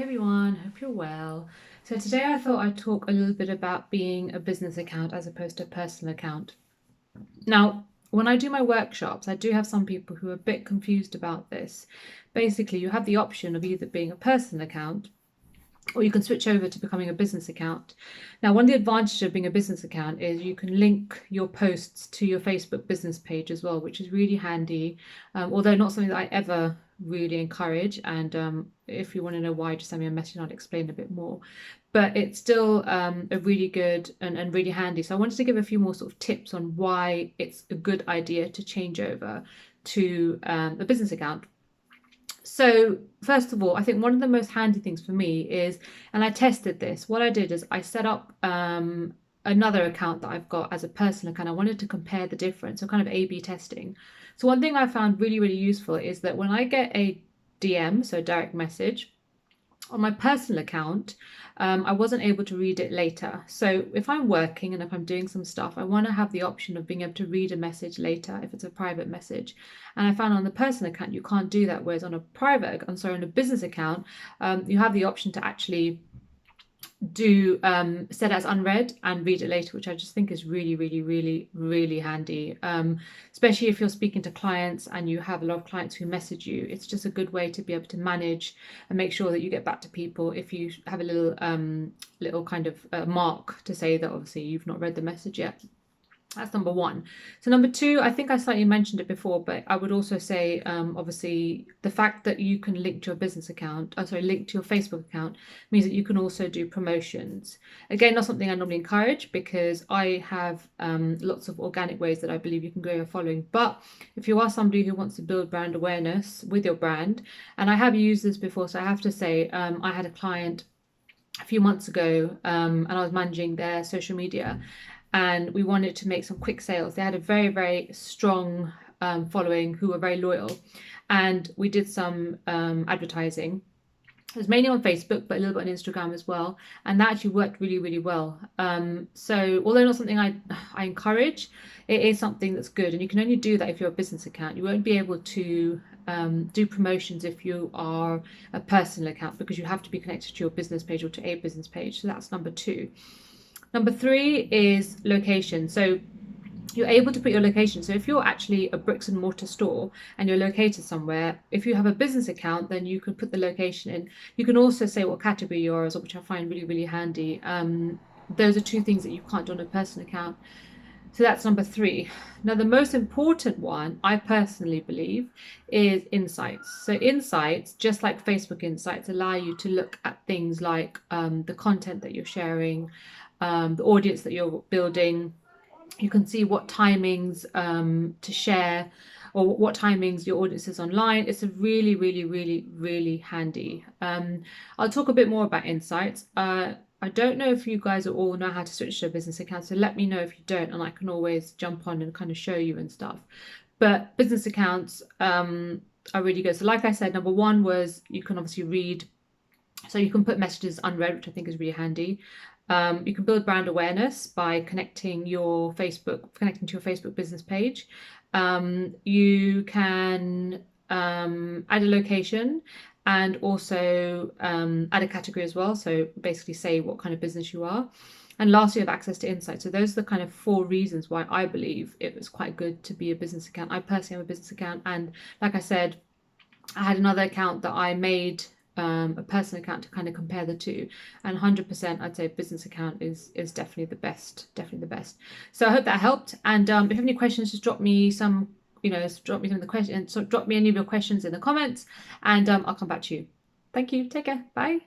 everyone, hope you're well. So today I thought I'd talk a little bit about being a business account as opposed to a personal account. Now, when I do my workshops, I do have some people who are a bit confused about this. Basically, you have the option of either being a personal account or you can switch over to becoming a business account. Now, one of the advantages of being a business account is you can link your posts to your Facebook business page as well, which is really handy, although not something that I ever really encourage. And if you want to know why, just send me a message and I'll explain a bit more. But it's still a really good and really handy. So I wanted to give a few more sort of tips on why it's a good idea to change over to a business account. So, first of all, I think one of the most handy things for me is, and I tested this, what I did is I set up another account that I've got as a personal account. I wanted to compare the difference, so kind of A/B testing. So, one thing I found really, really useful is that when I get a DM, so direct message, on my personal account, I wasn't able to read it later. So if I'm working and if I'm doing some stuff, I want to have the option of being able to read a message later if it's a private message. And I found on the personal account you can't do that, whereas on a on a business account, you have the option to actually do set as unread and read it later, which I just think is really, really, really, really handy. Especially if you're speaking to clients and you have a lot of clients who message you, it's just a good way to be able to manage and make sure that you get back to people if you have a little kind of mark to say that obviously you've not read the message yet. That's number one. So number two, I think I slightly mentioned it before, but I would also say, obviously, the fact that you can link to your business account, link to your Facebook account, means that you can also do promotions. Again, not something I normally encourage because I have lots of organic ways that I believe you can grow your following. But if you are somebody who wants to build brand awareness with your brand, and I have used this before, so I have to say, I had a client a few months ago, and I was managing their social media, and we wanted to make some quick sales. They had a very, very strong following who were very loyal, and we did some advertising. It was mainly on Facebook, but a little bit on Instagram as well, and that actually worked really, really well. So although not something I encourage, it is something that's good, and you can only do that if you're a business account. You won't be able to do promotions if you are a personal account because you have to be connected to your business page or to a business page. So that's number two. Number three is location. So you're able to put your location. So if you're actually a bricks and mortar store and you're located somewhere, if you have a business account, then you can put the location in. You can also say what category you're as well, which I find really, really handy. Those are two things that you can't do on a personal account. So that's number three. Now, the most important one, I personally believe, is insights. So insights, just like Facebook insights, allow you to look at things like the content that you're sharing, the audience that you're building. You can see what timings to share or what timings your audience is online. It's a really, really, really, really handy. I'll talk a bit more about insights. I don't know if you guys all know how to switch to a business account, so let me know if you don't, and I can always jump on and kind of show you and stuff. But business accounts are really good. So like I said, number one was you can obviously read, so you can put messages unread, which I think is really handy. You can build brand awareness by connecting to your Facebook business page. You can add a location and also add a category as well. So basically say what kind of business you are. And lastly, you have access to insights. So those are the kind of four reasons why I believe it was quite good to be a business account. I personally have a business account, and like I said, I had another account that I made a personal account to kind of compare the two, and 100% I'd say business account is definitely the best, So I hope that helped, and if you have any questions, just drop me some drop me some of the questions, so drop me any of your questions in the comments, and I'll come back to you. Thank you, take care, bye.